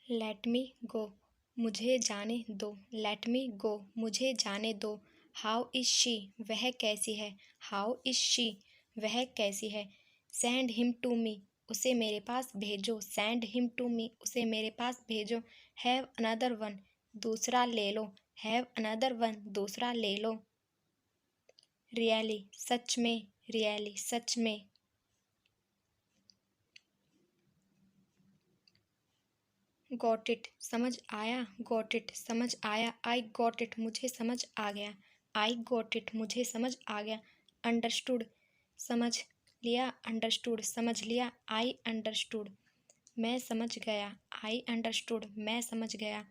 Let me गो, मुझे जाने दो। लेट मी गो, मुझे जाने दो। हाउ इज शी, वह कैसी है। हाउ इज शी, वह कैसी है। सेंड हिम टू मी, उसे मेरे पास भेजो। सेंड हिम टू मी, उसे मेरे पास भेजो। हैव अनदर वन, दूसरा ले लो। हैव अनदर वन, दूसरा ले लो। रियली, सच में। रियली, सच में। गॉट इट, समझ आया। गॉट इट, समझ आया। आई गॉट इट, मुझे समझ आ गया। आई गॉट इट, मुझे समझ आ गया। अंडरस्टूड, समझ लिया। अंडरस्टूड, समझ लिया। आई अंडरस्टूड, मैं समझ गया। आई अंडरस्टूड, मैं समझ गया।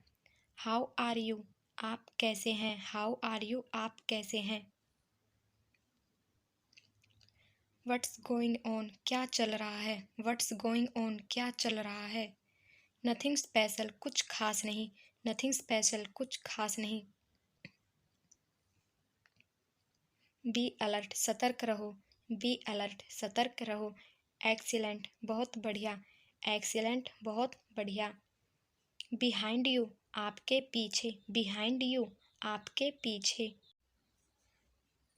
हाउ आर यू, आप कैसे हैं। हाउ आर यू, आप कैसे हैं। व्हाट्स गोइंग ऑन, क्या चल रहा है। व्हाट्स गोइंग ऑन, क्या चल रहा है। नथिंग स्पेशल, कुछ खास नहीं। नथिंग स्पेशल, कुछ खास नहीं। बी अलर्ट, सतर्क रहो। बी अलर्ट, सतर्क रहो। एक्सीलेंट, बहुत बढ़िया। एक्सीलेंट, बहुत बढ़िया। बिहाइंड यू, आपके पीछे। बिहाइंड यू, आपके पीछे।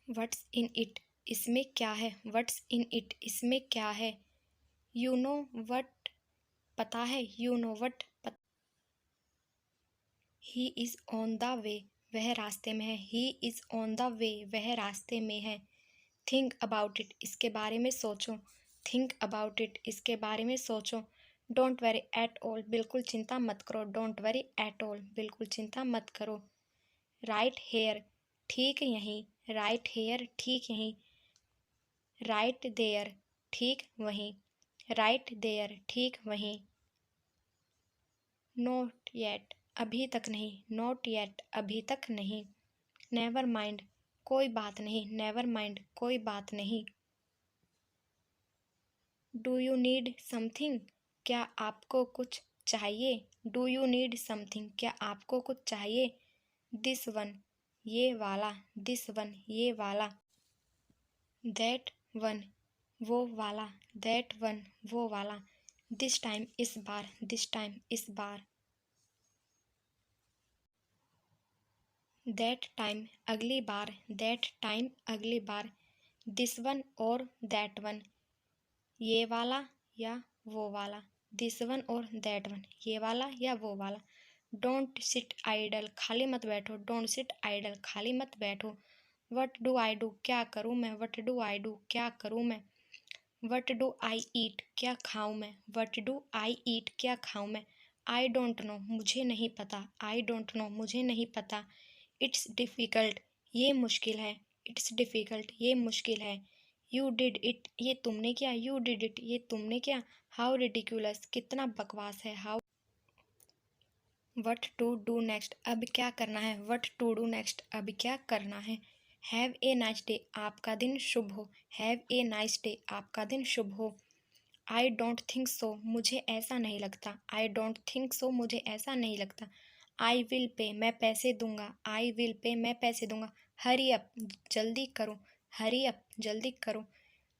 व्हाट्स इन इट, इसमें क्या है। व्हाट्स इन इट, इसमें क्या है। यू नो वट, पता है। You know what, he is on the way, वह रास्ते में है। He is on the way, वह रास्ते में है। थिंक अबाउट इट, इसके बारे में सोचो। थिंक अबाउट इट, इसके बारे में सोचो। डोंट वरी एट ऑल, बिल्कुल चिंता मत करो। डोंट वरी एट ऑल, बिल्कुल चिंता मत करो। राइट हेयर, ठीक यहीं। राइट हेयर, ठीक यहीं। राइट देयर, ठीक वहीं। राइट देयर, ठीक वहीं। नॉट येट, अभी तक नहीं। नॉट येट, अभी तक नहीं। नेवर माइंड, कोई बात नहीं। नेवर माइंड, कोई बात नहीं। डू यू नीड समथिंग, क्या आपको कुछ चाहिए। डू यू नीड समथिंग, क्या आपको कुछ चाहिए। दिस वन, ये वाला। दिस वन, ये वाला। दैट वन, वो वाला। दैट वन, वो वाला। दिस टाइम, इस बार। दिस टाइम, इस बार। दैट टाइम, अगली बार। दैट टाइम, अगली बार। दिस वन और दैट वन, ये वाला या वो वाला। दिस वन और दैट वन, ये वाला या वो वाला। डोंट सिट आइडल, खाली मत बैठो। डोंट सिट आइडल, खाली मत बैठो। वट डू आई डू, क्या करूँ मैं। वट डू आई डू, क्या करूँ मैं। वट डू आई ईट, क्या खाऊँ मैं। वट डू आई ईट, क्या खाऊँ मैं। आई डोंट नो, मुझे नहीं पता। आई डोंट नो, मुझे नहीं पता। इट्स डिफ़िकल्ट, ये मुश्किल है। इट्स डिफ़िकल्ट, ये मुश्किल है। यू डिड इट, ये तुमने किया। यू डिड इट, ये तुमने किया। हाउ रिडिकुलस, कितना बकवास है। How. What to do next, अब क्या करना है। वट टू डू नेक्स्ट, अब क्या करना है। हैव ए नाइस डे, आपका दिन शुभ हो। हैव ए नाइस डे, आपका दिन शुभ हो। आई डोंट थिंक सो, मुझे ऐसा नहीं लगता। आई डोंट थिंक सो, मुझे ऐसा नहीं लगता। आई विल पे, मैं पैसे दूंगा। आई विल पे, मैं पैसे दूंगा। हरी अप, जल्दी करो। हरी अप, जल्दी करो।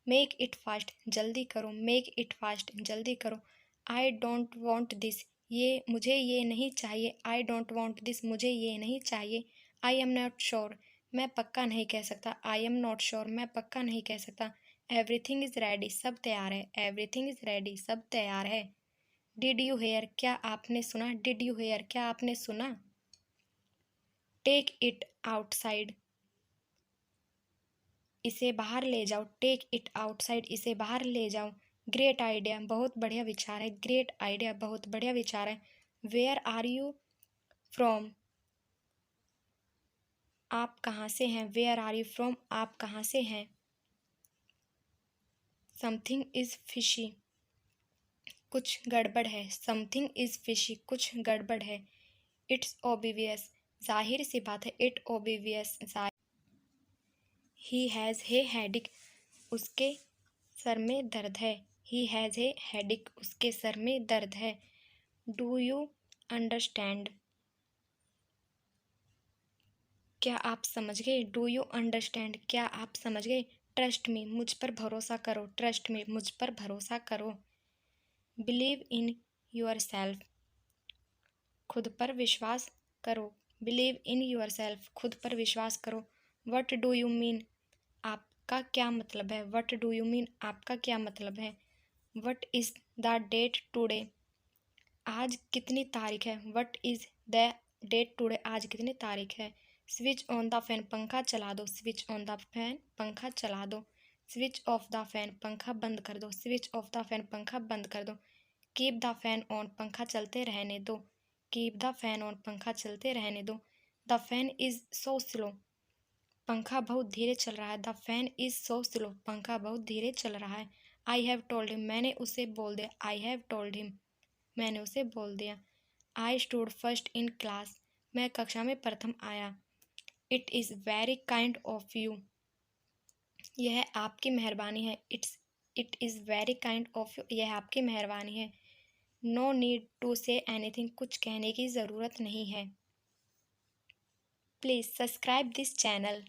मेक इट फास्ट, जल्दी करो। मेक इट फास्ट, जल्दी करो। आई डोंट वॉन्ट दिस, ये मुझे ये नहीं चाहिए। आई डोंट वॉन्ट दिस, मुझे ये नहीं चाहिए। आई एम नॉट श्योर, मैं पक्का नहीं कह सकता। आई एम नॉट श्योर, मैं पक्का नहीं कह सकता। एवरीथिंग इज़ रेडी, सब तैयार है। एवरीथिंग इज़ रेडी, सब तैयार है। डिड यू हेयर, क्या आपने सुना। डिड यू हेयर, क्या आपने सुना। टेक इट आउटसाइड, इसे बाहर ले जाओ। टेक इट आउटसाइड, इसे बाहर ले जाओ। ग्रेट आइडिया, बहुत बढ़िया विचार है। ग्रेट आइडिया, बहुत बढ़िया विचार है। वेयर आर यू फ्रॉम, आप कहाँ से हैं। वेयर आर यू फ्रॉम, आप कहाँ से हैं। समथिंग इज़ फिशी, कुछ गड़बड़ है। समथिंग इज़ फिशी, कुछ गड़बड़ है। इट्स ओबिवियस, जाहिर सी बात है। It obvious, he has he headache, उसके सर में दर्द है। ही हैज़ ए हेडिक, उसके सर में दर्द है। डू यू अंडरस्टैंड, क्या आप समझ गए। डू यू अंडरस्टैंड, क्या आप समझ गए। ट्रस्ट मी, मुझ पर भरोसा करो। ट्रस्ट मी, मुझ पर भरोसा करो। बिलीव इन योर सेल्फ, खुद पर विश्वास करो। बिलीव इन योर सेल्फ, खुद पर विश्वास करो। वट डू यू मीन, आपका क्या मतलब है। वट डू यू मीन, आपका क्या मतलब है। What is the date today, आज कितनी तारीख है। What is the date today, आज कितनी तारीख है। स्विच ऑन द फैन, पंखा चला दो। स्विच ऑन द फैन, पंखा चला दो। स्विच ऑफ द फैन, पंखा बंद कर दो। स्विच ऑफ द फैन, पंखा बंद कर दो। कीप द फैन ऑन, पंखा चलते रहने दो। कीप द फैन ऑन, पंखा चलते रहने दो। The fan is so slow, पंखा बहुत धीरे चल रहा है। The fan is so slow, पंखा बहुत धीरे चल रहा है। आई हैव टोल्ड हिम, मैंने उसे बोल दिया। आई हैव टोल्ड हिम, मैंने उसे बोल दिया। I stood first in class, मैं कक्षा में प्रथम आया। It is very kind of you, यह आपकी मेहरबानी है। It is very kind of you, यह आपकी मेहरबानी है। No need to say anything, कुछ कहने की ज़रूरत नहीं है। Please subscribe this channel.